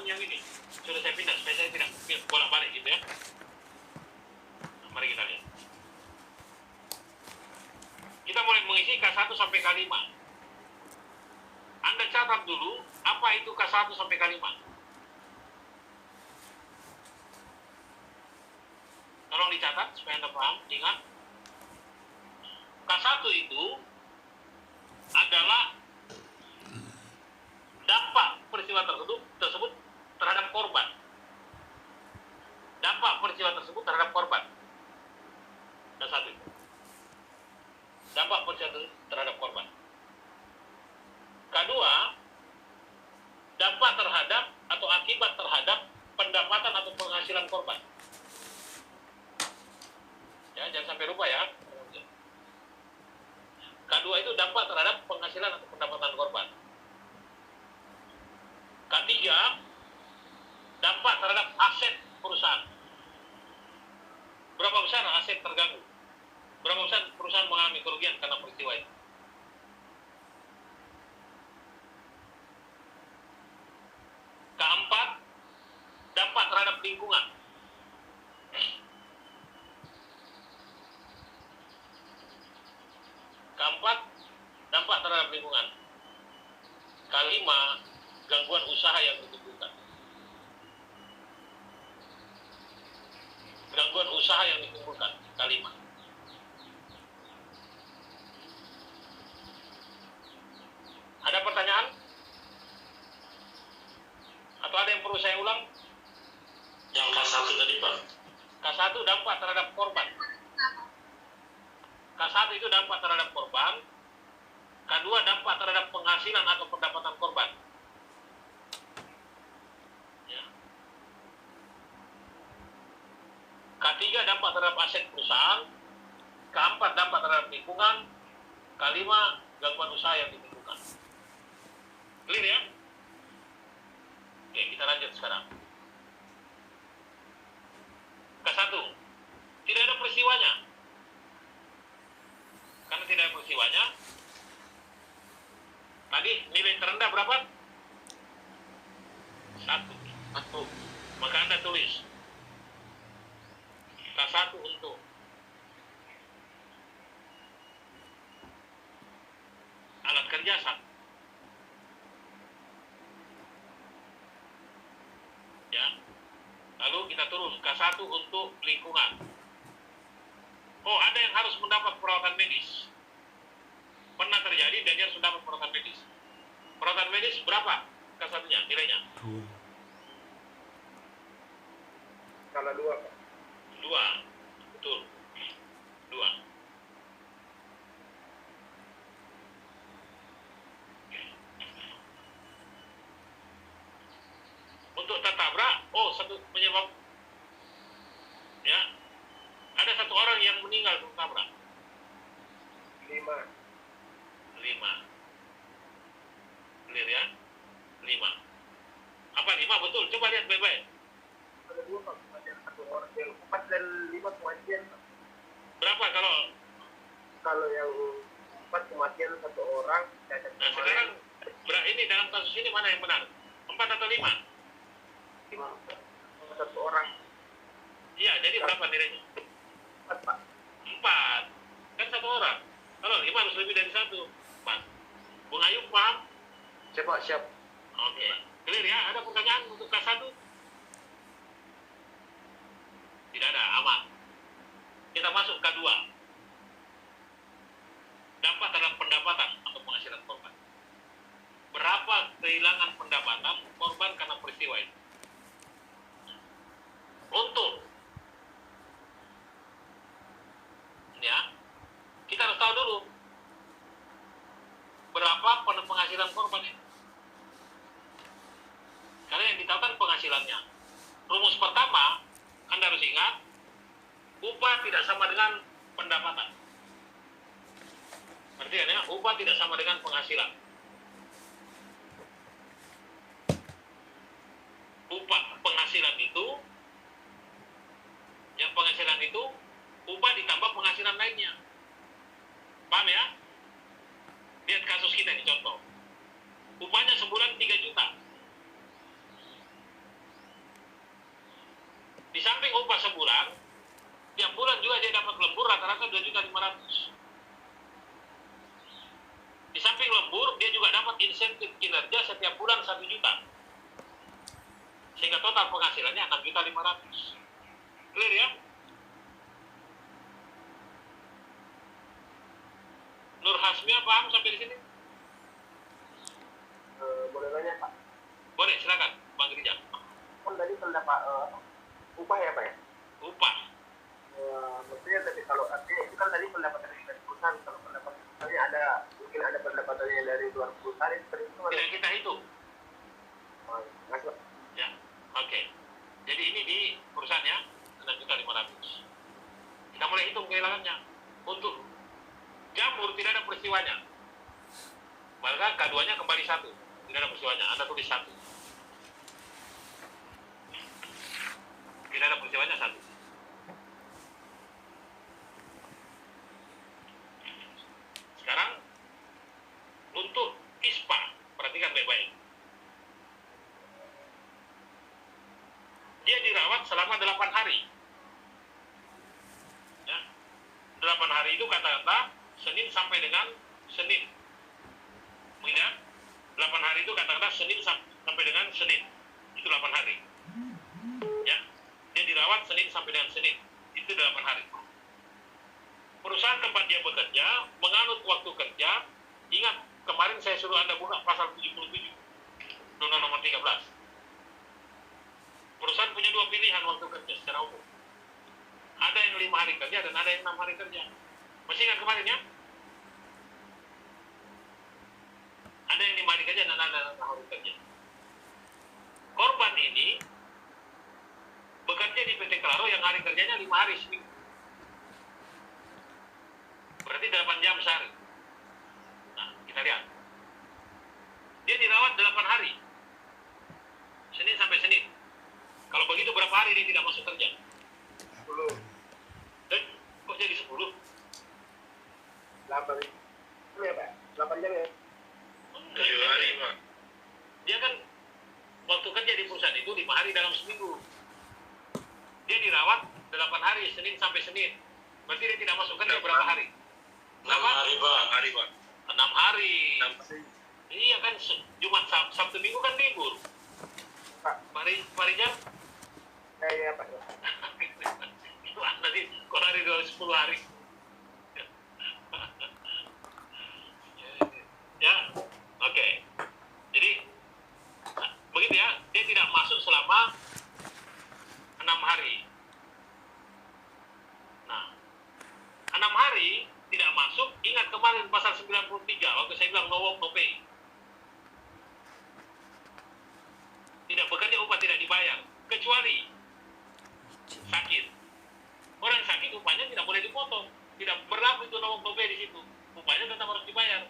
yang ini. Sudah saya pindah, supaya saya tidak bolak-balik gitu ya. Nah, mari kita lihat. Kita mulai mengisi K1 sampai K5. Anda catat dulu, apa itu K1 sampai K5. Tolong dicatat supaya Anda paham. Ingat, K1 itu adalah dampak peristiwa tersebut terhadap korban. Dampak peristiwa tersebut terhadap korban. K1 itu. Dampak peristiwa terhadap korban. Kedua, dampak terhadap atau akibat terhadap pendapatan atau penghasilan korban. Ya, jangan sampai lupa ya. Kedua itu dampak terhadap penghasilan atau pendapatan korban. Ketiga, dampak terhadap aset perusahaan. Berapa besar aset terganggu? Berapa besar perusahaan mengalami kerugian karena peristiwa itu? Keempat, dampak terhadap lingkungan. Keempat, dampak terhadap lingkungan. Kelima, gangguan usaha yang ditimbulkan. Gangguan usaha yang ditimbulkan. Kelima. Ada pertanyaan? Atau ada yang perlu saya ulang? Yang K1 tadi, Pak. K1 dampak terhadap korban. K1 itu dampak terhadap korban. Kedua, dampak terhadap penghasilan atau pendapatan korban. Ya. Ketiga, dampak terhadap aset perusahaan. Keempat, dampak terhadap lingkungan. Kelima, gangguan usaha yang ditimbulkan. Clear ya? Oke, kita lanjut sekarang. K1, tidak ada peristiwanya. Karena tidak ada peristiwanya, tadi nilai terendah berapa? 1. Maka Anda tulis K1 untuk alat kerja 1. Ya. Lalu kita turun K1 untuk lingkungan. Oh, ada yang harus mendapat perawatan medis. Pernah terjadi dan dia harus mendapat perawatan medis. Perawatan medis berapa K1-nya nilainya? 2. Skala 2, Pak. 2. Betul. 2. Untuk tertabrak, satu penyebab. Ya. Ada satu orang yang meninggal tertabrak. 5. 5. Clear ya? 5. Apa 5? Betul. Coba lihat baik-baik. Ada 2, Pak. Kematian 1 orang. Yang 4 dan 5 kematian, Pak. Berapa kalau? Kalau yang 4 kematian 1 orang. Nah, sekarang ini dalam kasus ini mana yang benar? 4 atau 5? 5. 1 orang. Iya, jadi berapa nilainya? 4, Pak. 4. Kan 1 orang. Kalau 5 harus lebih dari 1. 4. Bung Ayub paham? Siap, Pak. Siap. Oke. Clear ya? Ada pertanyaan untuk K1? Tidak ada, aman. Kita masuk K2. Dampak terhadap pendapatan atau penghasilan korban. Berapa kehilangan pendapatan korban karena peristiwa itu? Untuk ya, kita harus tahu dulu berapa penghasilan korban itu. Karena yang ditahukan penghasilannya. Rumus pertama, Anda harus ingat, upah tidak sama dengan pendapatan. Artinya, upah tidak sama dengan penghasilan. Upah penghasilan itu, yang penghasilan itu, upah ditambah penghasilan lainnya. Paham ya? Lihat kasus kita ini contoh. Upahnya sebulan 3 juta. upah sebulan, tiap bulan juga dia dapat lembur rata-rata 2.500.000. Di samping lembur, dia juga dapat insentif kinerja setiap bulan 1 juta. Sehingga total penghasilannya 6.500.000. Clear ya? Nur Hasmia paham sampai di sini? Boleh nanya Pak? Boleh, silakan Bang Rijal. Kan tadi pendapat upah ya Pak ya? Upah. Maksudnya tadi kalau artinya itu kan tadi pendapatan dari perusahaan, kalau pendapatan misalnya ada mungkin ada pendapatannya dari luar perusahaan itu Tidak kita hitung. Masuk. Ya, oke. Jadi ini di perusahaannya 6.500.000. Kita mulai hitung kehilangannya. Untuk jamur tidak ada peristiwanya. Maka K2-nya kembali 1. Tidak ada peristiwanya. Anda tulis 1. Tidak ada peristiwanya 1. Sekarang untuk ISPA, perhatikan baik-baik. Dia dirawat selama 8 hari. Ya. 8 hari itu kata-kata Senin sampai dengan Senin. Mengingat 8 hari itu kata-kata Senin sampai dengan Senin. Itu 8 hari. Ya. Dia dirawat Senin sampai dengan Senin. Itu 8 hari. Perusahaan tempat dia bekerja menganut waktu kerja. Ingat, kemarin saya suruh Anda buka pasal 77 Undang-Undang nomor 13. Perusahaan punya 2 pilihan waktu kerja secara umum. Ada yang 5 hari kerja dan ada yang 6 hari kerja. Masih ingat kemarin ya? Ada yang 5 hari kerja dan ada yang 6 hari kerja. Korban ini bekerja di PT Claro yang hari kerjanya 5 hari seminggu. Berarti 8 jam sehari. Nah, kita lihat. Dia dirawat 8 hari. Senin sampai Senin. Kalau begitu berapa hari dia tidak masuk kerja? 10. Kok jadi 10? 8 ya Pak? 8 jam ya? 7 hari, Pak. Dia kan waktu kerja di perusahaan itu 5 hari dalam seminggu. Dia dirawat 8 hari, Senin sampai Senin. Berarti dia tidak masuk kerja berapa hari? 6 hari, Pak. 6 hari. 6 hari. Iya kan, Jumat, Sabtu, Minggu kan libur. Pak Rijal? Ya Pak. Itu nanti kalau hari 10 hari. Ya, oke. Jadi, begitu ya, dia tidak masuk selama 6 hari. Nah, 6 hari tidak masuk, ingat kemarin pasal 93, waktu saya bilang no work, no pay. Tidak bekerja, upah tidak dibayar, kecuali sakit. Orang sakit upahnya tidak boleh dipotong, tidak berlaku itu no work, no pay di situ. Upahnya tetap harus dibayar.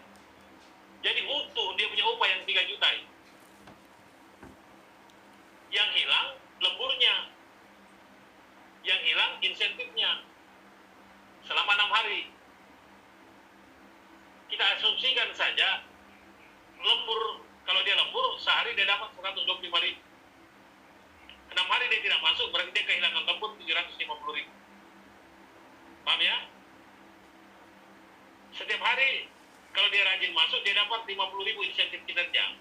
Jadi utuh dia punya upah yang 3 juta. Yang hilang lemburnya, yang hilang insentifnya selama 6 hari. Kita asumsikan saja lembur, kalau dia lembur sehari dia dapat 125.000. 6 hari dia tidak masuk, berarti dia kehilangan lembur 750.000. Paham ya? Setiap hari kalau dia rajin masuk, dia dapat 50.000 insentif kinerja.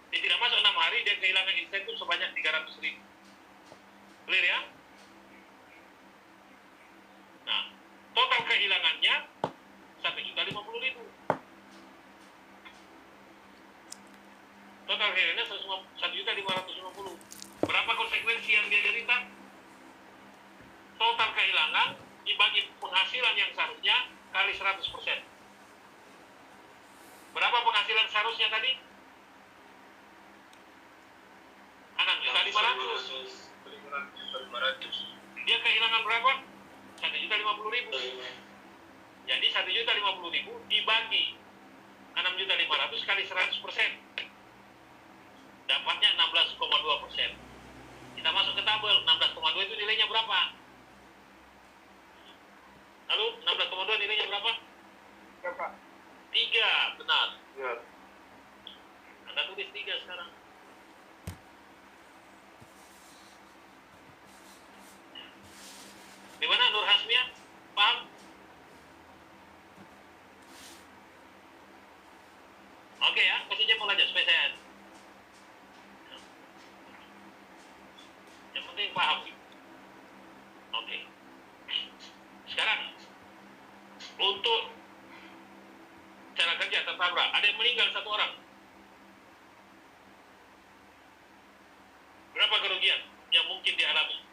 Dia tidak masuk 6 hari, dia kehilangan insentif sebanyak 300.000. Clear ya? Nah, total kehilangannya 1.050.000. Total kehilangannya 1.550.000. Berapa konsekuensi yang dia derita? Total kehilangan dibagi penghasilan yang seharusnya kali 100%. Berapa penghasilan seharusnya tadi? 6.500.000. Dia kehilangan berapa? 1.050.000. Jadi 1.050.000 dibagi 6.500.000 kali 100%. Dapatnya 16,2%. Kita masuk ke tabel, 16,2 itu nilainya berapa? Lalu 16,2 nilainya berapa? Berapa? 3, benar. Ya. Anda tulis 3 sekarang. simpel aja supaya saya. Yang penting paham. Oke. Sekarang untuk cara kerja tertabrak, ada yang meninggal 1 orang. Berapa kerugian yang mungkin dialami?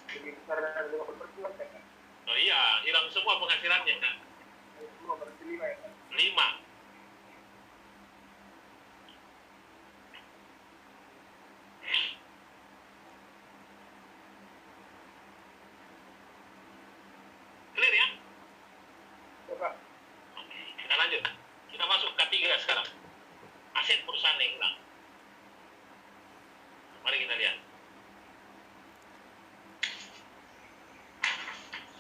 Lebih besar dari 50% kan? Oh iya, hilang semua penghasilannya kan? Semua berarti 5 ya kan? 5. Clear ya? Coba. Oke, kita lanjut. Kita masuk K3 sekarang. Aset perusahaan yang hilang. Mari kita lihat.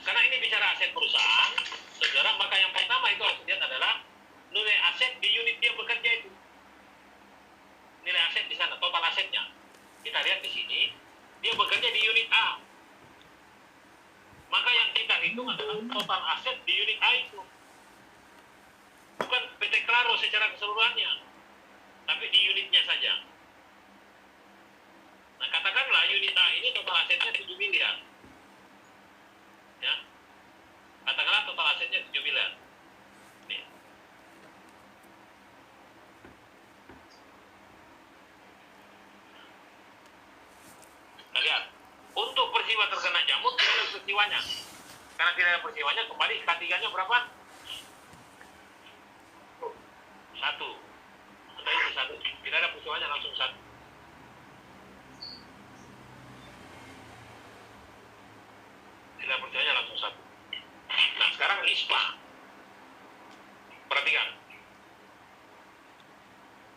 Karena ini bicara aset perusahaan, saudara, maka yang pertama itu harus lihat adalah nilai aset di unit dia bekerja itu. Nilai aset di sana, total asetnya. Kita lihat di sini, dia bekerja di unit A. Maka yang kita hitung adalah total aset di unit A itu. Bukan PT Claro secara keseluruhannya, tapi di unitnya saja. Nah, katakanlah unit A ini total asetnya 7 miliar. Ya. Katakanlah total asetnya 7 miliar. Nih. Kita lihat. Untuk peristiwa terkena jamur, tidak ada peristiwanya. Karena tidak ada peristiwanya, kembali K3-nya berapa? 1. Sudah itu 1. Tidak ada peristiwanya, langsung 1. Tidak ada peristiwanya, langsung 1. Nah, sekarang isbah. Perhatikan.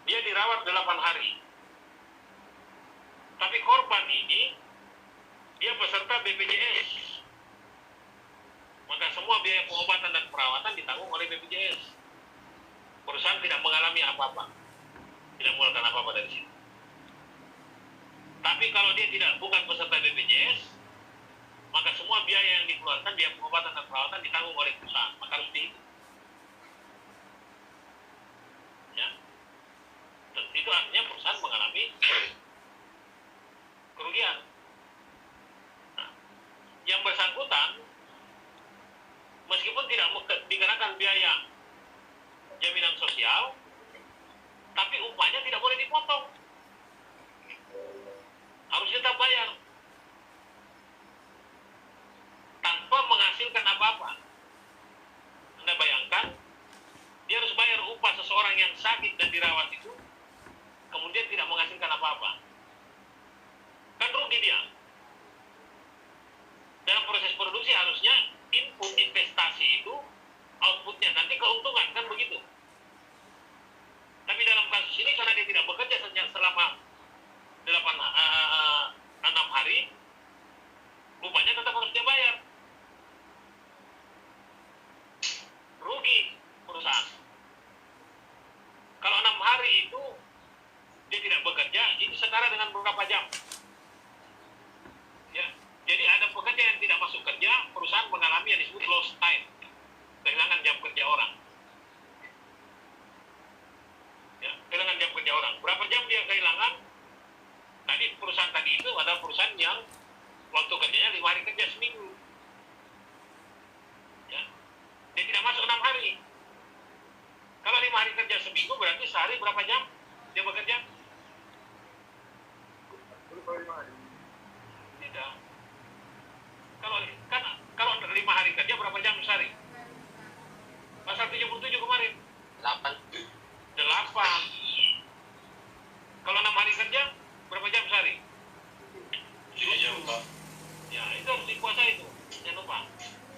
Dia dirawat 8 hari. Tapi korban ini, dia peserta BPJS. Maka semua biaya pengobatan dan perawatan ditanggung oleh BPJS. Perusahaan tidak mengalami apa-apa. Tidak mengeluarkan apa-apa dari situ. Tapi kalau dia bukan peserta BPJS, maka semua biaya yang dikeluarkan, biaya pengobatan dan perawatan ditanggung oleh perusahaan. Maka harus dihitung. Ya. Itu artinya perusahaan mengalami kerugian. Nah, yang bersangkutan, meskipun tidak dikenakan biaya jaminan sosial, tapi upahnya tidak boleh dipotong. Harus tetap bayar. Tanpa menghasilkan apa-apa. Anda bayangkan, dia harus bayar upah seseorang yang sakit dan dirawat itu, kemudian tidak menghasilkan apa-apa. Kan rugi dia. Dalam proses produksi harusnya input investasi itu, outputnya nanti keuntungan, kan begitu. Tapi dalam kasus ini karena dia tidak bekerja selama 6 hari, upahnya tetap harus dia bayar. Rugi perusahaan. Kalau 6 hari itu dia tidak bekerja, itu setara dengan berapa jam? Ya, jadi ada pekerja yang tidak masuk kerja, perusahaan mengalami yang disebut lost time, kehilangan jam kerja orang. Ya, kehilangan jam kerja orang. Berapa jam dia kehilangan? Tadi perusahaan tadi itu adalah perusahaan yang waktu kerjanya 5 hari kerja seminggu. Ya, dia tidak masuk 6 hari. Kalau 5 hari kerja seminggu berarti sehari berapa jam dia bekerja? 45 hari. Tidak. Kalau 5 hari kerja berapa jam sehari? Pasal 77 kemarin. 8. 8. Kalau 6 hari kerja berapa jam sehari? 7 jam, Pak. Ya, itu harus dikuasai itu. Jangan lupa.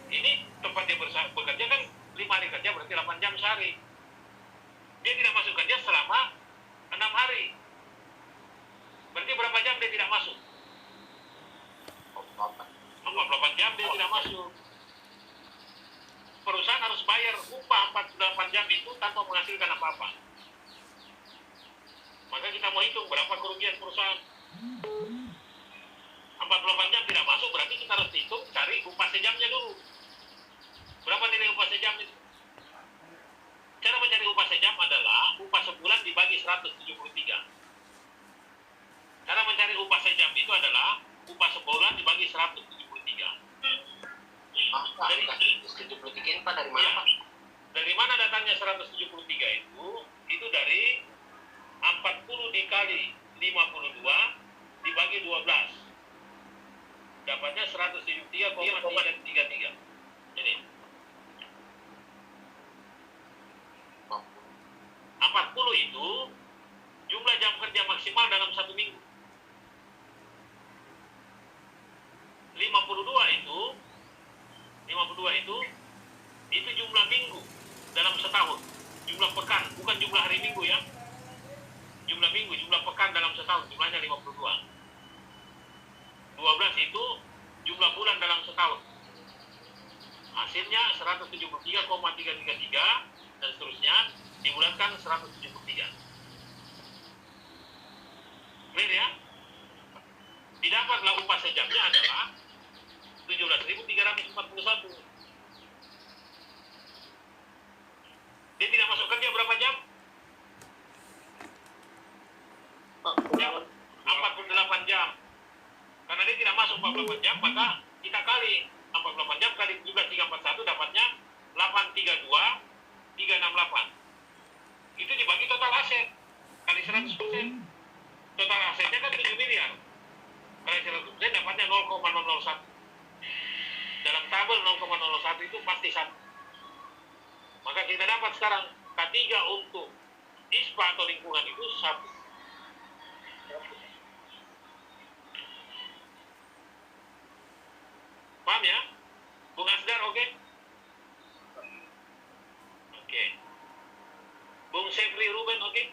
Ini tempat dia bekerja kan 5 hari kerja berarti 8 jam sehari. Dia tidak masuk kerja selama 6 hari. Berarti berapa jam dia tidak masuk? 48 jam dia tidak masuk. Perusahaan harus bayar upah 48 jam itu tanpa menghasilkan apa-apa. Maka kita mau hitung berapa kerugian perusahaan. 48 jam tidak masuk berarti kita harus hitung cari upah sejamnya dulu. Berapa nilai upah sejam itu? Cara mencari upah sejam adalah upah sebulan dibagi 173. Cara mencari upah sejam itu adalah upah sebulan dibagi 173. Pak, Dari 173 ini Pak dari mana ya, Pak? dari mana datangnya 173 itu? Itu dari 40 dikali 52 dibagi 12. Dapatnya 173,33. Ini. 40 itu jumlah jam kerja maksimal dalam satu minggu. 52 itu jumlah minggu dalam setahun. Jumlah pekan, bukan jumlah hari minggu ya. Jumlah minggu, jumlah pekan dalam setahun, jumlahnya 52. 12 itu jumlah bulan dalam setahun. Hasilnya 173,333 dan seterusnya dibulatkan 173. Clear ya? Didapatlah upah sejamnya adalah 17.341. Dia tidak masuk kerja berapa jam? Jam 48 jam. Karena dia tidak masuk 48 jam, maka kita kali 48 jam kali 17.341 dapatnya 832.368. Itu dibagi total aset kali 100%. Total asetnya kan 7 miliar. Kali 100% dapatnya 0,001. Dalam tabel 0,01 itu pasti 1. Maka kita dapat sekarang K3 untuk ISPA atau lingkungan itu 1. Paham ya? Bung Asdar oke? Oke. Bung Sefri Ruben oke?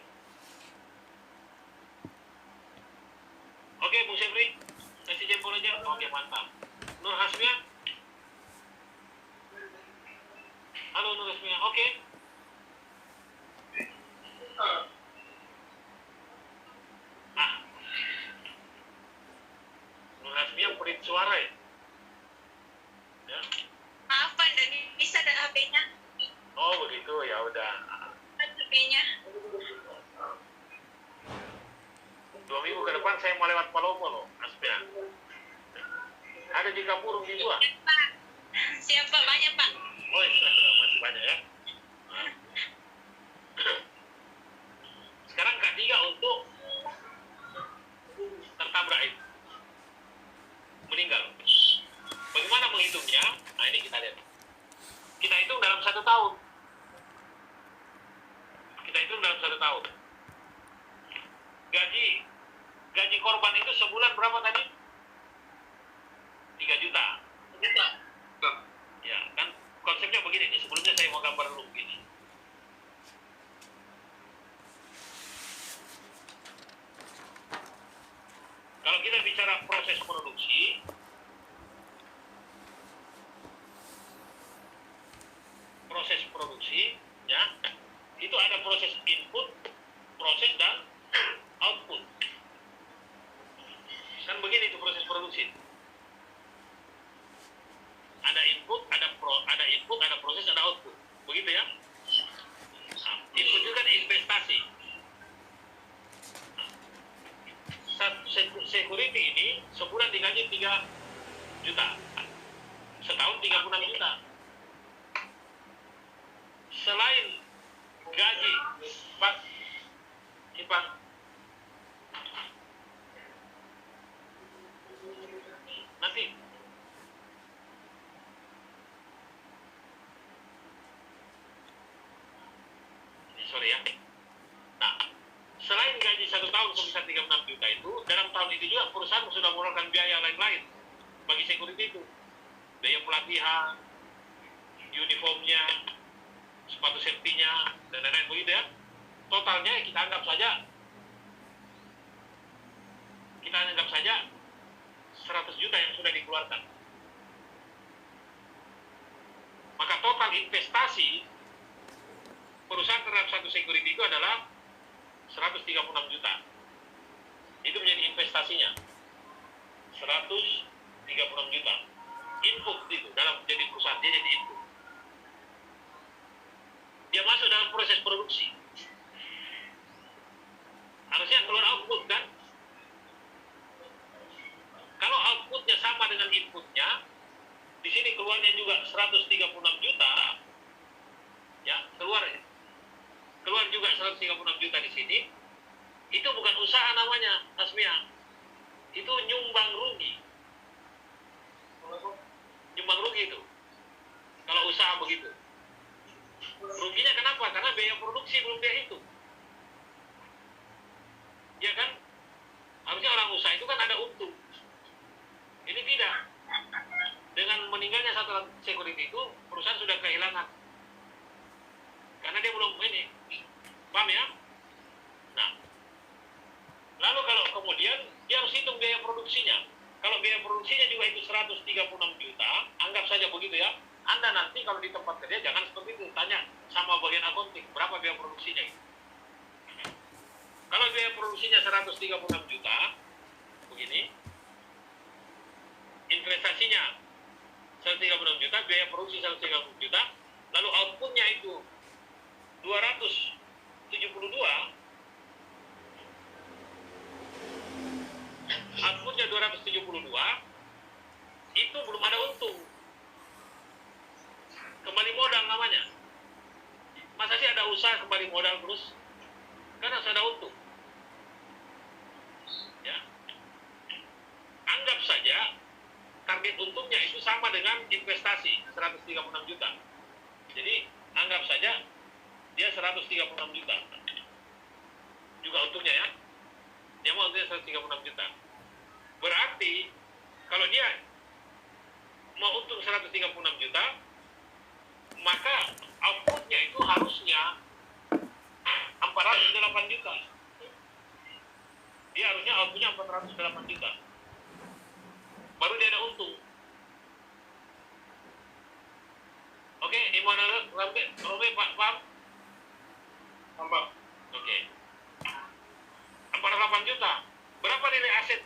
Oke Bung Sefri? Kasih jempol aja? Oke mantap. Nur Hasmia? Halo Nur Hasmia, oke? Nur Hasmia perit suara ya? Ya. Maaf Pak, dan bisa ada HP-nya. Oh begitu, ya udah. HP-nya. 2 minggu ke depan saya mau lewat Palopo loh, Asmia. Ada juga burung di luar. Pak. Siap Pak, banyak Pak. Oh masih banyak ya. Sekarang K3 untuk tertabrak itu. Meninggal. Bagaimana menghitungnya? Nah ini kita lihat. Kita hitung dalam 1 tahun. Kita hitung dalam 1 tahun. Gaji korban itu sebulan berapa tadi? 3 juta. Ya, kan konsepnya begini nih. Sebelumnya saya mau gambar dulu begini. Kalau kita bicara proses produksi, ya, itu ada proses input, proses dan output. Kan begini itu proses produksi. Ada input, ada proses, ada output. Begitu ya? Nah, input itu kan investasi. Security ini sebulan digaji 3 juta. Setahun 36 juta. Selain gaji, Pak Ipang, nanti sorry ya. Nah, selain gaji 1 tahun sebesar 36 juta itu, dalam tahun itu juga perusahaan sudah mengeluarkan biaya lain-lain bagi security itu. Biaya pelatihan, uniformnya, sepatu safety-nya, dan lain-lain begitu ya. Totalnya kita anggap saja 100 juta yang sudah dikeluarkan. Maka total investasi perusahaan terhadap satu security itu adalah 136 juta. Itu menjadi investasinya. 136 36 juta. Input itu dalam jadi perusahaan, dia jadi input. Dia masuk dalam proses produksi. Harusnya keluar output kan? Kalau outputnya sama dengan inputnya, di sini keluarnya juga 136 juta, ya keluar juga 136 juta di sini. Itu bukan usaha namanya, Asmia. Itu nyumbang rugi. Nyumbang rugi itu. Kalau usaha begitu. Ruginya kenapa? Karena biaya produksi belum dia hitung. Ya kan? Harusnya orang usaha itu kan ada untung. Ini tidak. Dengan meninggalnya satu security itu, perusahaan sudah kehilangan. Karena dia belum ini. Paham ya? Nah. Lalu kalau kemudian, dia harus hitung biaya produksinya. Kalau biaya produksinya juga itu 136 juta, anggap saja begitu ya. Anda nanti kalau di tempat kerja, jangan seperti itu. Tanya sama bagian accounting, berapa biaya produksinya itu. Kalau biaya produksinya 136 juta, begini, investasinya 136 juta, biaya produksi 136 juta, lalu outputnya itu 272, outputnya 272, itu belum ada untung. Kembali modal namanya. Masa sih ada usaha kembali modal terus? Karena harus ada untung. Ya. Anggap saja target untungnya itu sama dengan investasi 136 juta. Jadi anggap saja dia 136 juta. Juga untungnya ya. Dia mau untungnya 136 juta. Berarti kalau dia mau untung 136 juta, maka outputnya itu harusnya 408 juta. Dia harusnya outputnya 408 juta. Baru dia ada untung. Oke, gimana Robe, Pak, paham? Paham. Oke. 408 juta. Berapa nilai aset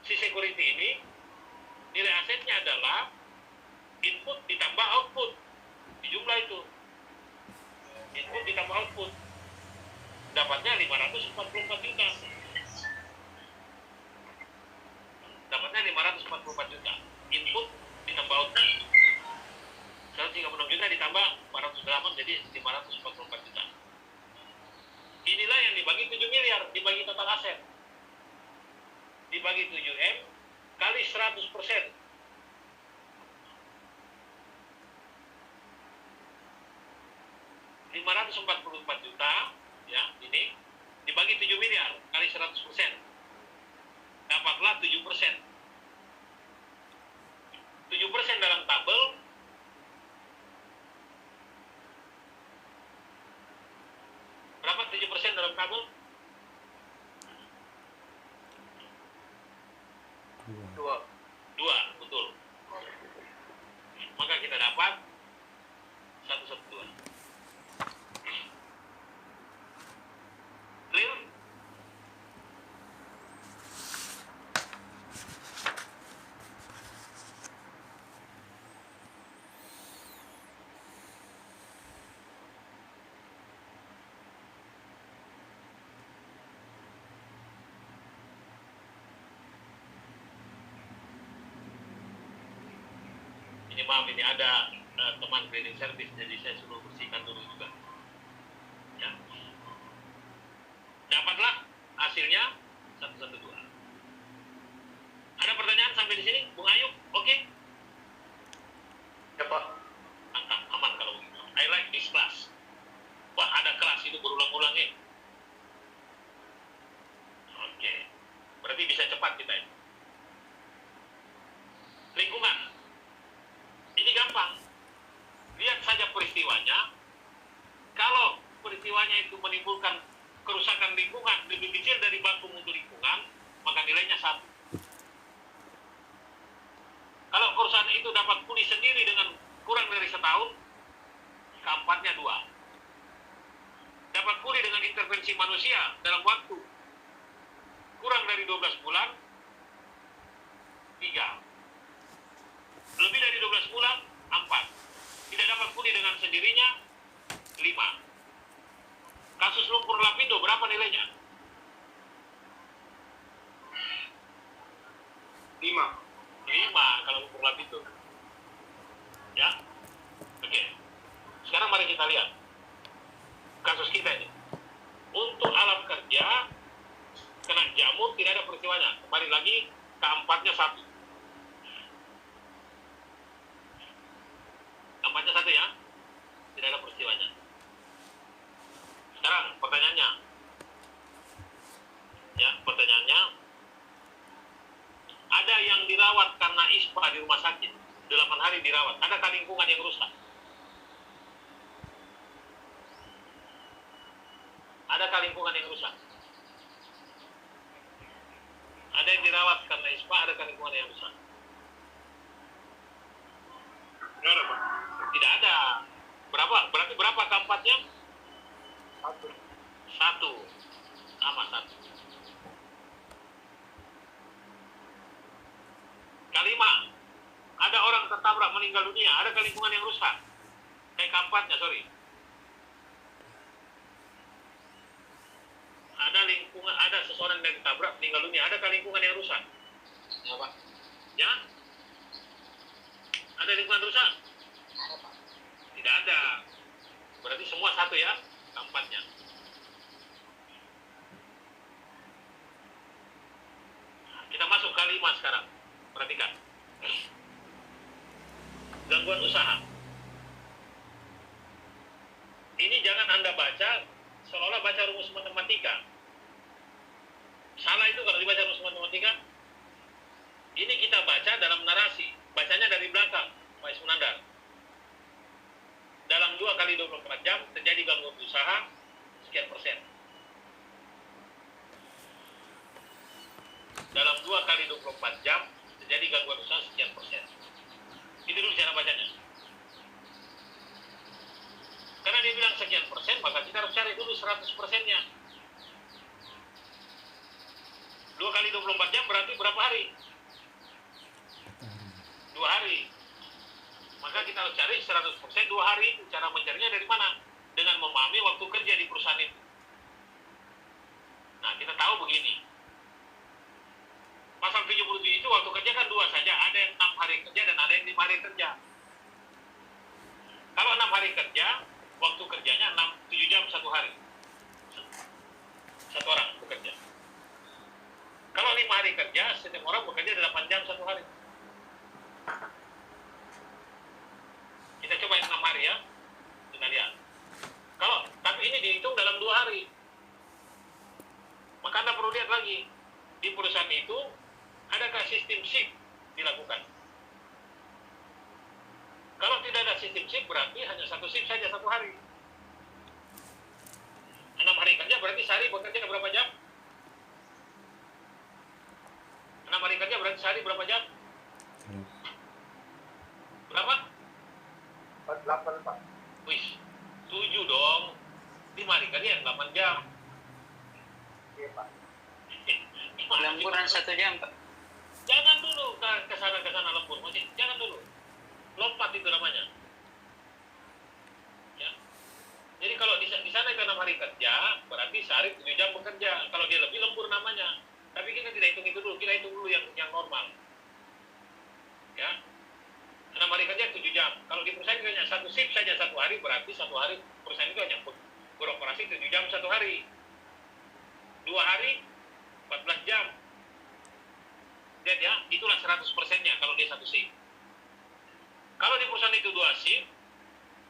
si security ini? Nilai asetnya adalah input ditambah output. Di jumlah itu. Input ditambah output. Dapatnya 544 juta. Dapatnya 544 juta. Input ditambah output. 136 juta ditambah 408 jadi 544 juta. Inilah yang dibagi 7 miliar, dibagi total aset. Dibagi 7M kali 100%. 544 juta, ya, ini dibagi 7 miliar kali 100%. Dapatlah 7%. 7% dalam tabel berapa 7% dalam tabel? 2, betul. Maka kita dapat 112. Clear? Ini maaf, ini ada teman cleaning service, jadi saya suruh bersihkan dulu juga. Ya. Dapatlah hasilnya 112. Ada pertanyaan sampai di sini, Bung Ayub? Oke? Ya Pak. Mantap, aman kalau begitu. I like this class. Wah, ada kelas itu berulang-ulang ya. Oke. Berarti bisa cepat kita ini. Lingkungan. Ini gampang. Lihat saja peristiwanya. Kalau peristiwanya itu menimbulkan kerusakan lingkungan lebih kecil dari baku mutu lingkungan, maka nilainya 1. Kalau kerusakan itu dapat pulih sendiri dengan kurang dari setahun, keempatnya 2. Dapat pulih dengan intervensi manusia dalam waktu kurang dari 12 bulan, 3. Lebih dari 12 bulan, 4. Tidak dapat pulih dengan sendirinya, 5. Kasus lumpur lapindo berapa nilainya? 5 kalau lumpur lapindo. Ya. Oke. Sekarang mari kita lihat kasus kita ini. Untuk alat kerja kena jamur tidak ada peristiwanya. Kembali lagi keempatnya 1. Keempatnya 1 ya. Tidak ada peristiwanya. Sekarang pertanyaannya. Ya, pertanyaannya. Ada yang dirawat karena ISPA di rumah sakit. 8 hari dirawat. Adakah lingkungan yang rusak? Adakah lingkungan yang rusak? Ada yang dirawat karena ISPA, adakah lingkungan yang rusak? Tidak ada, Pak. Tidak ada. Berarti berapa keempatnya? 1. Sama 1. Kelima, ada orang tertabrak meninggal dunia, adakah lingkungan yang rusak? Keempatnya, sorry. Ada seseorang yang ditabrak meninggal dunia, adakah lingkungan yang rusak? Ya, Pak. Ya? Ada lingkungan rusak? Ada, Pak. Tidak ada. Berarti semua 1 ya, keempatnya. Kita masuk ke 5 sekarang. Perhatikan. Gangguan usaha. Ini jangan Anda baca seolah-olah baca rumus matematika. Salah itu kalau dibaca rumus matematika. Ini kita baca dalam narasi. Bacanya dari belakang, Pak Ismunandar. Dalam 2 kali 24 jam terjadi gangguan usaha sekian persen. Dalam 2 kali 24 jam terjadi gangguan usaha sekian persen. Itu dulu cara bacanya. Karena dia bilang sekian persen, maka kita harus cari dulu 100 persennya. 2 kali 24 jam berarti berapa hari? 2 hari. Maka kita harus cari 100% 2 hari. Cara mencarinya dari mana? Dengan memahami waktu kerja di perusahaan itu. Nah, kita tahu begini. Pasal 77 itu waktu kerja kan 2 saja. Ada yang 6 hari kerja dan ada yang 5 hari kerja. Kalau 6 hari kerja, waktu kerjanya 7 jam 1 hari. 1 orang bekerja. Kalau 5 hari kerja, setiap orang bekerja 8 jam 1 hari. Kita coba yang 6 hari ya. Kita lihat. Tapi ini dihitung dalam 2 hari. Maka Anda perlu lihat lagi. Di perusahaan itu, adakah sistem shift dilakukan? Kalau tidak ada sistem shift, berarti hanya 1 shift saja 1 hari. 6 hari kerja berarti sehari bekerja berapa jam? 6 hari kerja berarti sehari berapa jam? Berapa? 48, Pak. Wih, 7 dong. 5 hari kerja 8 jam. Iya, Pak. Lemburan 1 jam, Pak. Jangan dulu ke sana lembur. Jangan dulu. Lompat itu namanya. Ya. Jadi kalau di sana itu 6 hari kerja, berarti sehari 7 jam bekerja. Kalau dia lebih lembur namanya. Tapi kita tidak hitung itu dulu. Kita hitung dulu yang normal. Ya. 6 hari kerja 7 jam. Kalau di perusahaan itu hanya 1 shift saja 1 hari, berarti 1 hari perusahaan itu hanya beroperasi 7 jam 1 hari. 2 hari 14 jam. Lihat ya, itulah 100%-nya kalau dia 1 shift. Kalau di perusahaan itu 2 shift,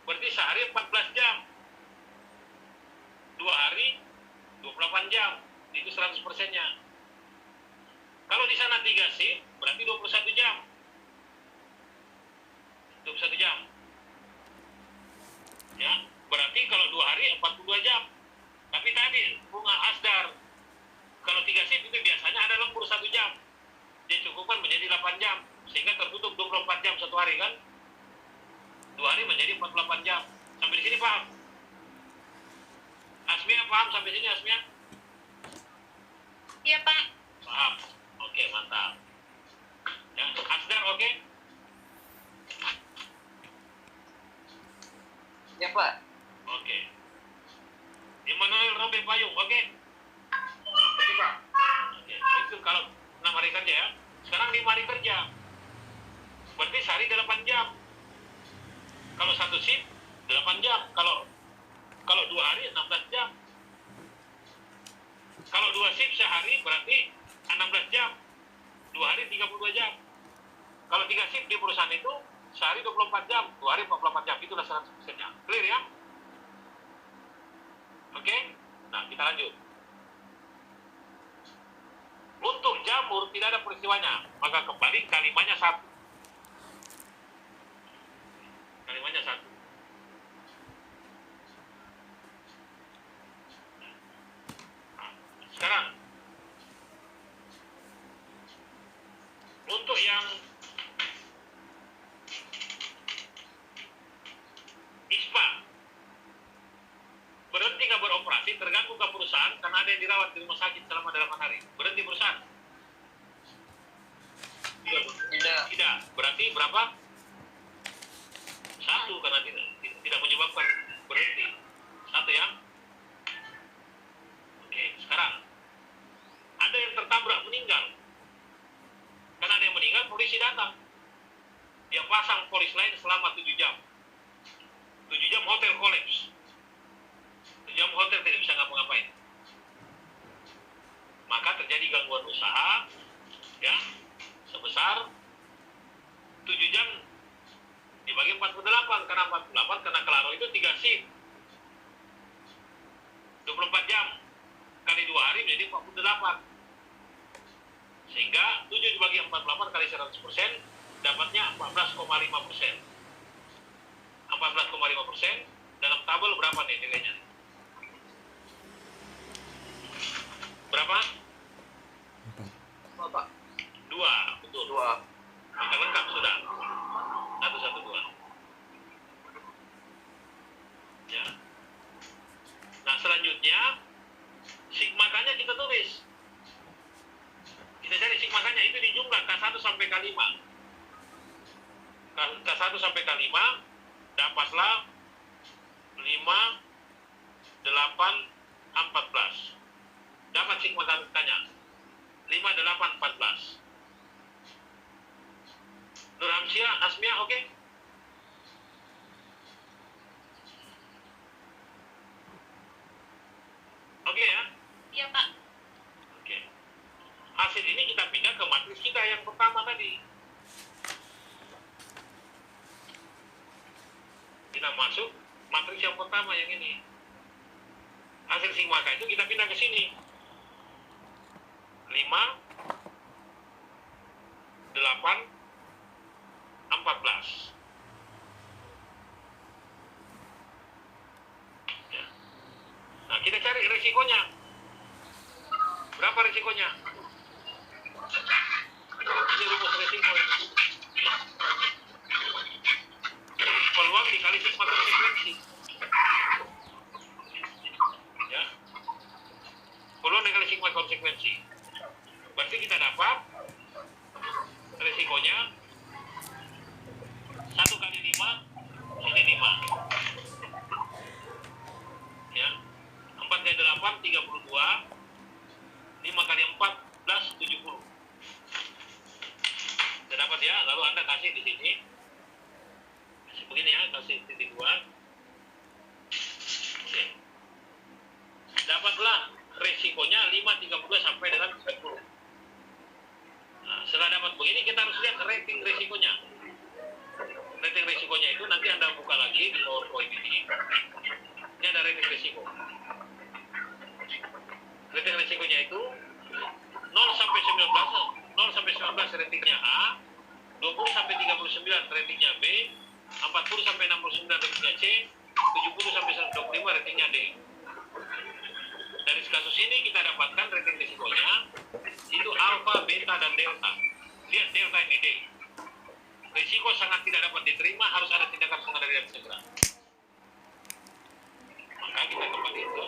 berarti sehari 14 jam. 2 hari 28 jam. Itu 100%-nya. Kalau di sana 3 shift, berarti 21 jam. 21 jam. Ya, berarti kalau 2 hari 42 jam. Tapi tadi bunga Asdar, kalau 3 shift itu biasanya ada lembur 1 jam. Dia cukupkan menjadi 8 jam. Sehingga tertutup 24 jam 1 hari kan. 2 hari menjadi 48 jam. Sampai di sini paham? Asmia paham sampai sini Asmia? Iya, Pak. Paham. Oke, mantap. Ya, Pak. Oke. Immanuel Robe Payung, oke? Oke, Pak. Oke, itu kalau 6 hari kerja ya. Sekarang 5 hari kerja. Berarti sehari 8 jam. Kalau satu shift 8 jam. Kalau 2 hari 16 jam. Kalau 2 shift sehari berarti 16 jam. 2 hari 32 jam. Kalau 3 shift di perusahaan itu sehari 24 jam, 2 hari 44 jam. Itulah 100%-nya. Clear ya? Oke? Nah, kita lanjut. Untuk jamur tidak ada peristiwanya, maka kembali kalimatnya 1. Kalimatnya 1. Nah, sekarang untuk yang ISPA berhenti nggak beroperasi tergantung ke perusahaan karena ada yang dirawat di rumah sakit selama 8 hari. Berhenti perusahaan? Tidak. Berarti berapa? 1 karena tidak menyebabkan berhenti. 1 ya. Oke, sekarang ada yang tertabrak meninggal. Karena ada yang meninggal, polisi datang. Dia pasang polis lain selama 7 jam. 7 jam hotel kolaps. 7 jam hotel tidak bisa ngapa-ngapain. Maka terjadi gangguan usaha, ya, sebesar 7 jam dibagi 48. Karena 48, karena Kelaro itu 3 shift. 24 jam kali 2 hari menjadi 48. Sehingga 7 dibagi 48 kali 100% dapatnya 14,5%. 14,5% dalam tabel berapa nih nilainya? Berapa? 2, betul. 2. Kita lengkap sudah. 112. Ya. Nah, selanjutnya sigmakanya kita tulis. Kita cari sigmakanya itu di jumlah K1 sampai K5. K1 sampai K5 dapatlah 5, 8, 14. Dapat sigmakanya 5, 8, 14. Nur Hamsia, Asmia, oke? Oke ya? Iya, Pak. Oke. Hasil ini kita pindah ke matriks kita yang pertama tadi. Kita masuk matriks yang pertama yang ini. Hasil sigmaka itu kita pindah ke sini. 5, 8, 14. Ya. Nah, kita cari resikonya. Berapa resikonya? Ini rumus resiko. Peluang dikali sigma konsekuensi. Ya. Peluang dikali sigma konsekuensi. Berarti kita dapat resikonya 1 kali 5, ini 5. Ya. 4 kali 8, 32. 5 kali 14, 70. Sudah dapat ya? Lalu Anda kasih di sini. Kasih begini ya, kasih titik 2. Oke. Dapatlah resikonya 5, 32 sampai dengan 10. Nah, setelah dapat begini, kita harus lihat rating resikonya. Rating resikonya itu nanti Anda buka lagi di PowerPoint ini. Ini ada rating resiko. Rating resikonya itu 0 sampai 19, 0 sampai 19 ratingnya A, 20 sampai 39 ratingnya B, 40 sampai 69 ratingnya C, 70 sampai 125 ratingnya D. Dari kasus ini kita dapatkan rating risikonya itu alfa, beta, dan delta. Lihat delta ini D. Risiko sangat tidak dapat diterima, harus ada tindakan pengendalian segera. Maka kita kembali itu.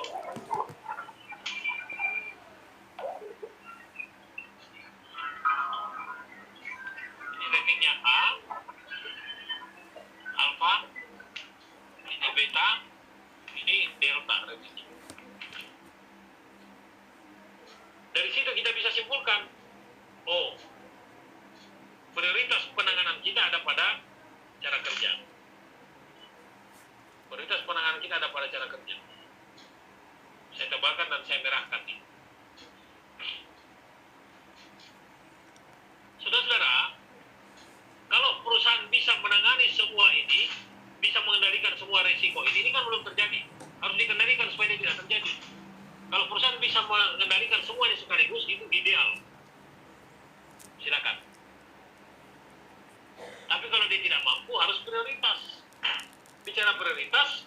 Ini ratingnya A, alfa, ini beta, bicara prioritas,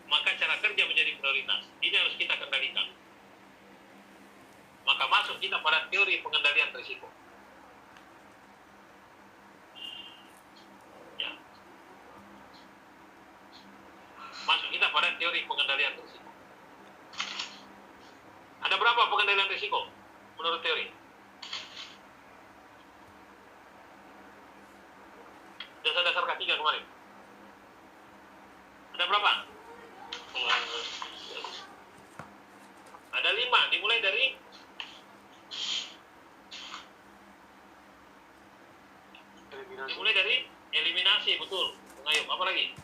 maka cara kerja menjadi prioritas. Ini harus kita kendalikan. Maka masuk kita pada teori pengendalian risiko. Ya. Masuk kita pada teori pengendalian risiko. Ada berapa pengendalian risiko menurut teori? Dasar-dasar K3 kemarin. Ada berapa? Ada 5, dimulai dari eliminasi, betul. Mengayuh, apa lagi?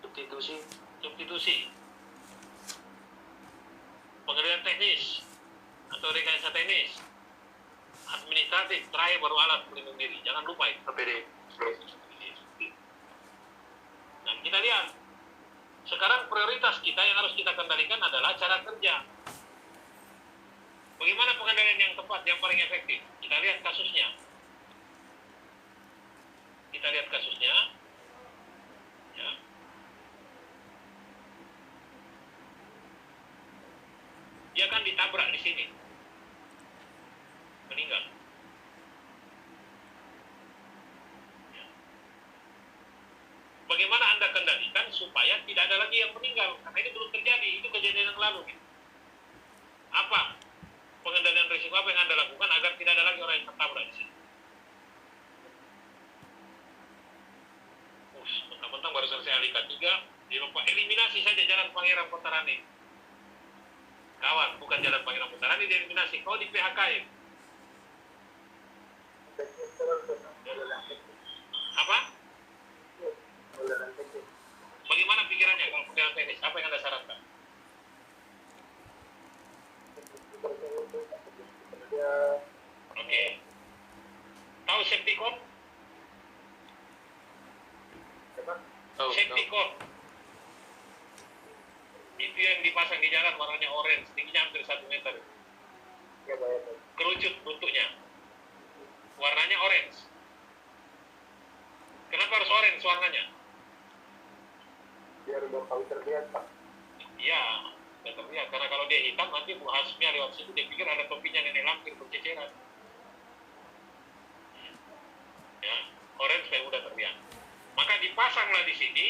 Substitusi. Pengendalian teknis atau rekayasa teknis. Administratif, terakhir baru alat pelindung diri. Jangan lupa itu. APD. Nah, kita lihat. Sekarang prioritas kita yang harus kita kendalikan adalah cara kerja. Bagaimana pengendalian yang tepat, yang paling efektif? Kita lihat kasusnya. Ya. Dia kan ditabrak di sini. Meninggal. Ya. Bagaimana Anda kendalikan supaya tidak ada lagi yang meninggal? Karena ini belum terjadi, itu kejadian yang lalu. Apa pengendalian risiko apa yang Anda lakukan agar tidak ada lagi orang yang tertabrak di sini? Mentang-mentang baru selesai alih K3, eliminasi saja Jalan Pangeran Pontarani. Kawan, bukan Jalan Pangeran Pontarani dieliminasi, kau di PHK ya. Apa? Bagaimana pikirannya kalau pengendalian teknis? Apa yang Anda sarankan? Oke. Tahu safety cone? Safety cone. Itu yang dipasang di jalan warnanya orange, tingginya hampir 1 meter. Kerucut bentuknya. Warnanya orange. Kenapa harus orange warnanya? Biar gampang terlihat, Pak. Iya, tidak terlihat. Karena kalau dia hitam, nanti Bu Hasmia lewat situ, dia pikir ada topinya nenek lampir berceceran. Ya, orange supaya mudah terlihat. Maka dipasanglah di sini,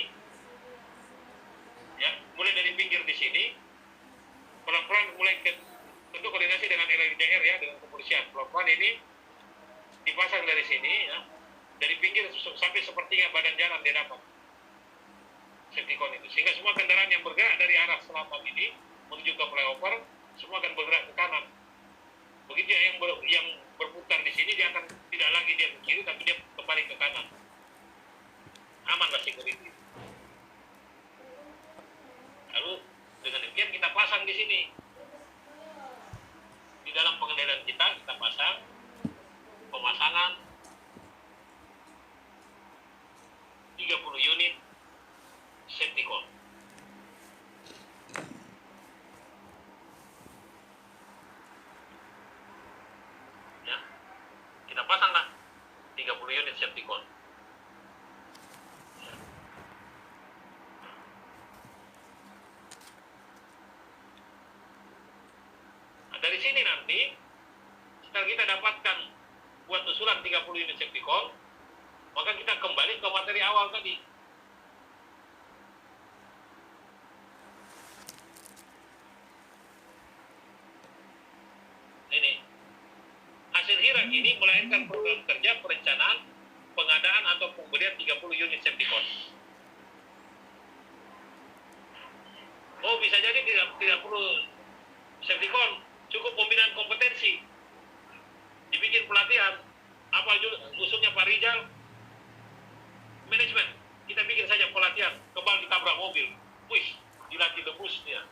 ya, mulai dari pinggir di sini, pelan-pelan mulai tentu koordinasi dengan LLDR ya, dengan kepolisian. Pelan-pelan ini dipasang dari sini, ya, dari pinggir sampai sepertiga badan jalan dia dapat safety cone itu, sehingga semua kendaraan yang bergerak dari arah selatan ini menuju ke flyover semua akan bergerak ke kanan. Begitu yang berputar di sini, dia akan tidak lagi dia ke kiri, tapi dia kembali ke kanan. Amanlah security. Lalu dengan demikian kita pasang di sini. Di dalam pengendalian kita pasang pemasangan 30 unit safety cone. Ya. Kita pasanglah 30 unit safety cone. Dari sini nanti, setelah kita dapatkan buat usulan 30 unit safety cone, maka kita kembali ke materi awal tadi. Ini. Hasil hirak ini melahirkan program kerja perencanaan, pengadaan atau pemberian 30 unit safety cone. Oh, bisa jadi tidak perlu safety cone. Cukup pembinaan kompetensi, dibikin pelatihan. Apa usulnya Pak Rijal? Manajemen, kita bikin saja pelatihan, kebal ditabrak mobil, wih, dilatih debusnya.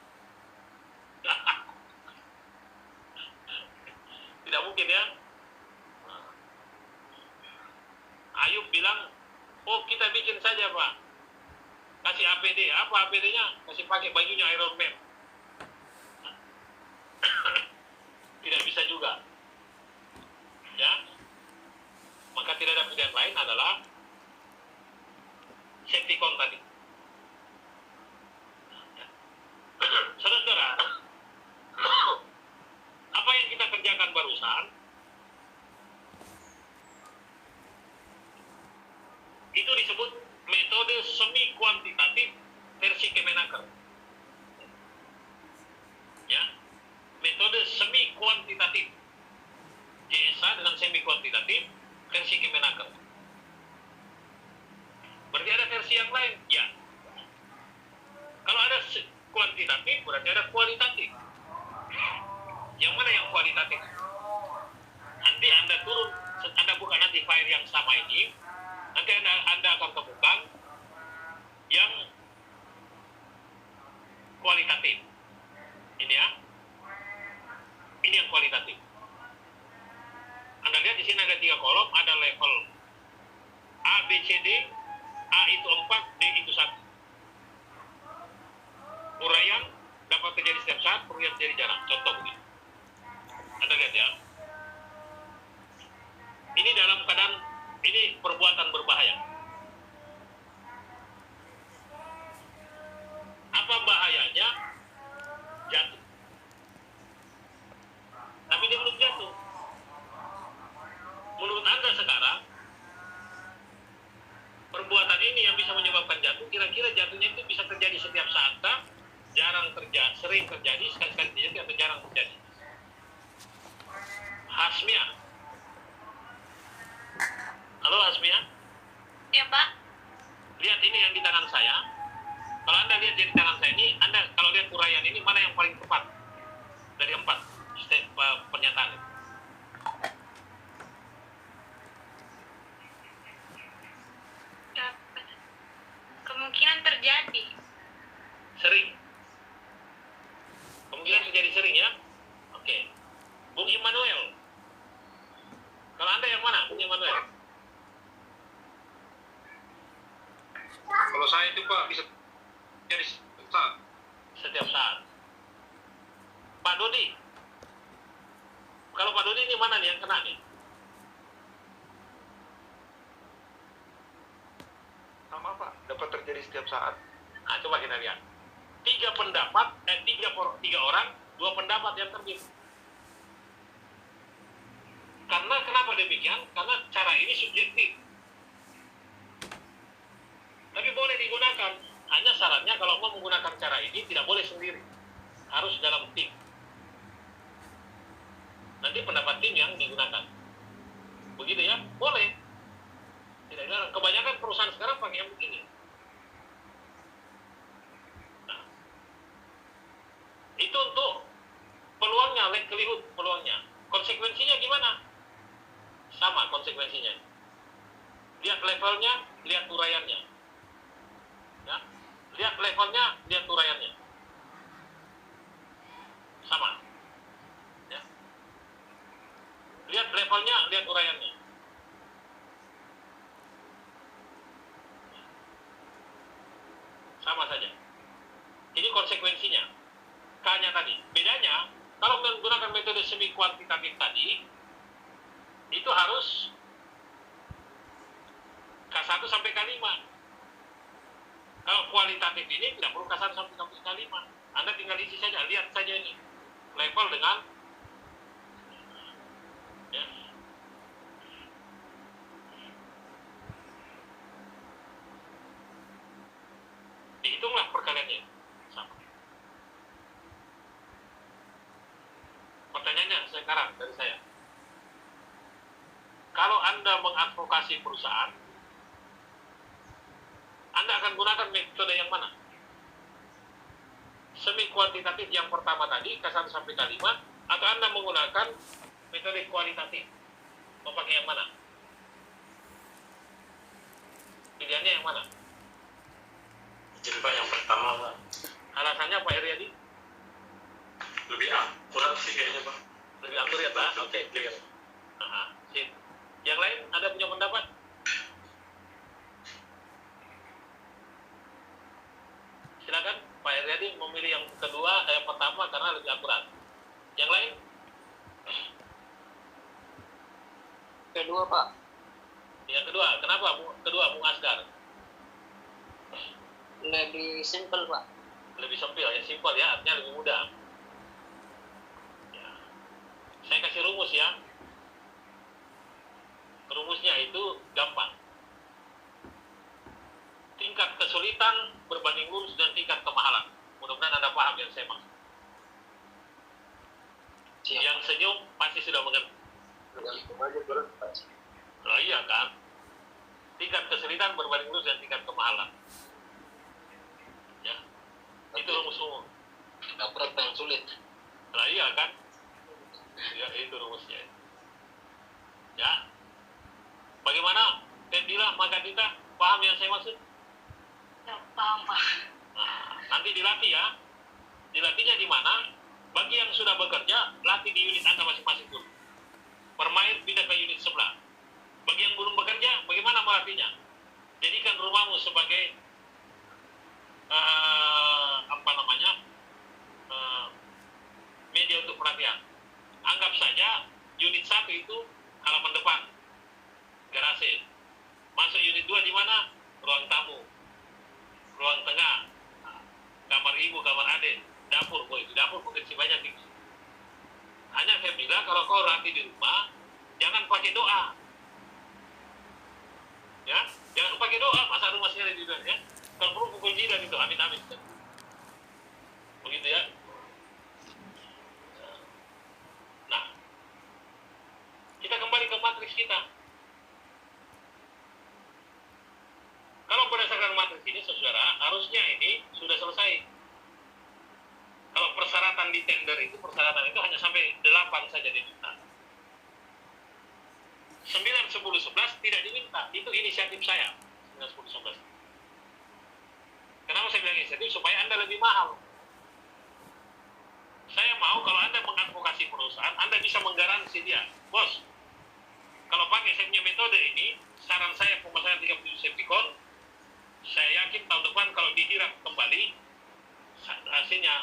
Tidak mungkin ya. Ayub bilang, oh kita bikin saja Pak, kasih APD. Apa APD-nya? Kasih pakai bajunya Iron Man. Tidak bisa juga, ya. Maka tidak ada pilihan lain adalah Septicon tadi. Saudara-saudara, apa yang kita kerjakan barusan itu disebut metode semi kuantitatif versi Kemenaker. Ya, metode semi kuantitatif JSA dengan semi kuantitatif versi Kemenaker. Berarti ada versi yang lain? Ya. Kalau ada kuantitatif, berarti ada kualitatif. Yang mana yang kualitatif? Nanti Anda turun, Anda buka nanti file yang sama ini, nanti Anda akan temukan yang kualitatif. Ini ya. Ini yang kualitatif. Anda lihat di sini ada 3 kolom, ada level A, B, C, D. A itu 4, D itu 1. Uraian dapat terjadi setiap saat, uraian terjadi jarang. Contoh begini. Anda lihat ya. Ini dalam keadaan, ini perbuatan berbahaya. Apa bahayanya? Jatuh. Tapi dia belum jatuh. Menurut Anda sekarang, perbuatan ini yang bisa menyebabkan jatuh, kira-kira jatuhnya itu bisa terjadi setiap saat, jarang terjadi, sering terjadi, sekali-sekali terjadi, atau jarang terjadi? Hasmia. Halo Hasmia? Ya, Pak. Lihat ini yang di tangan saya. Kalau Anda lihat di tangan saya ini, Anda kalau lihat uraian ini, mana yang paling tepat dari 4 step pernyataan itu? Kemungkinan terjadi. Sering. Kemungkinan terjadi sering ya. Oke. Bung Immanuel. Kalau Anda yang mana, Bung Immanuel? Kalau saya itu Pak bisa jadi Setiap saat. Pak Dodi. Kalau Pak Dodi ini mana nih yang kena nih? sama Pak, dapat terjadi setiap saat. Nah, coba kita lihat. 3 pendapat, 3 orang, 2 pendapat yang terbit. Karena kenapa demikian? Karena cara ini subjektif. Tapi boleh digunakan. Hanya syaratnya kalau mau menggunakan cara ini tidak boleh sendiri. Harus dalam tim. Nanti pendapat tim yang digunakan. Begitu ya? Boleh. Tidak dilarang. Kebanyakan perusahaan sekarang pakai yang begini. Nah, itu untuk peluangnya, likelihood peluangnya. Konsekuensinya gimana? Sama konsekuensinya. Lihat levelnya, lihat uraiannya. Ya. Lihat levelnya, lihat uraiannya. Sama. Ya. Lihat levelnya, lihat uraiannya. Sama saja. Ini konsekuensinya. K-nya tadi. Bedanya, kalau menggunakan metode semi kuantitatif tadi, itu harus K1 sampai K5. Kalau kualitatif ini tidak perlu K1 sampai K5. Anda tinggal isi saja, lihat saja ini. Level dengan ya. Dihitunglah perkaliannya. Sama. Pertanyaannya sekarang dari saya. Kalau Anda mengadvokasi perusahaan, Anda akan gunakan metode yang mana? Semi kuantitatif yang pertama tadi, K1 sampai K5, atau Anda menggunakan metode kualitatif? Mau pakai yang mana? Pilihannya yang mana? Jadi Pak yang pertama Pak, Alasannya Pak Heriadi? lebih akurat sih kayaknya Pak. Lebih akurat Pak? Oke, clear. Sip. Yang lain ada punya pendapat? Silakan Pak Heriadi memilih yang kedua, yang pertama karena lebih akurat. Yang lain? Kedua Pak. Yang kedua, kenapa kedua Bung Asgar? Lebih simpel, Pak. Lebih simpel ya, artinya lebih mudah. Ya. Saya kasih rumus ya. Rumusnya itu gampang. Tingkat kesulitan berbanding lurus dan tingkat kemahalan. Mudah-mudahan Anda paham yang saya maksud. Siap. Yang senyum pasti sudah mengerti. Itu aja terus, Pak. Oh iya kan? Tingkat kesulitan berbanding lurus dan tingkat kemahalan. Ya. Itu rumus umum. Nggak berat yang sulit. Lah iya kan? Ya, itu rumusnya. Ya. Bagaimana? Tendila, Magadita, paham yang saya maksud? Ya, paham, Pak. Nah, nanti dilatih ya. Dilatihnya di mana? Bagi yang sudah bekerja, latih di unit Anda masing-masing dulu. Permain pindah ke unit sebelah. Bagi yang belum bekerja, bagaimana melatihnya? Jadikan rumahmu sebagai media untuk pelatihan. Anggap saja unit 1 itu halaman depan, garasi. Masuk unit 2 di mana? Ruang tamu, ruang tengah, kamar ibu, kamar adik, dapur. Itu dapur potensi banyak tinggi. Hanya saya bilang kalau kau latih di rumah, jangan pakai doa. Ya, jangan pakai doa. Masa rumah saya di dunia ya? Kalau perlu pukul jidat itu, amit-amit. Begitu ya. Nah, kita kembali ke matriks kita. Kalau berdasarkan matriks ini, saudara, harusnya ini sudah selesai. Kalau persyaratan di tender itu, persyaratan itu hanya sampai 8 saja diminta. 9, 10, 11 tidak diminta. Itu inisiatif saya. 9, 10, 11. Kenapa saya bilang inisiatif? Supaya Anda lebih mahal. Saya mau kalau Anda mengadvokasi perusahaan, Anda bisa menggaransi dia. Bos, kalau pakai saya punya metode ini, saran saya pemasangan 37 Septicon, saya yakin tahun depan kalau diirap kembali, hasilnya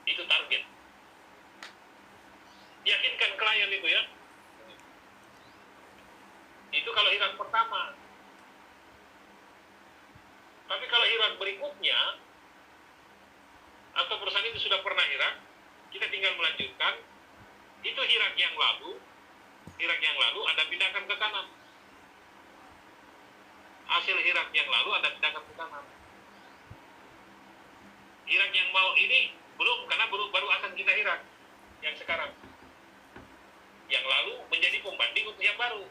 itu target. Yakinkan klien itu ya. Itu kalau hirak pertama. Tapi kalau hirak berikutnya, atau perusahaan itu sudah pernah hirak, kita tinggal melanjutkan. Itu hirak yang lalu Anda pindahkan ke kanan. Hasil hirak yang lalu Anda pindahkan ke kanan. Hirak yang mau ini belum, karena baru akan kita hirak yang sekarang. Yang lalu menjadi pembanding untuk yang baru.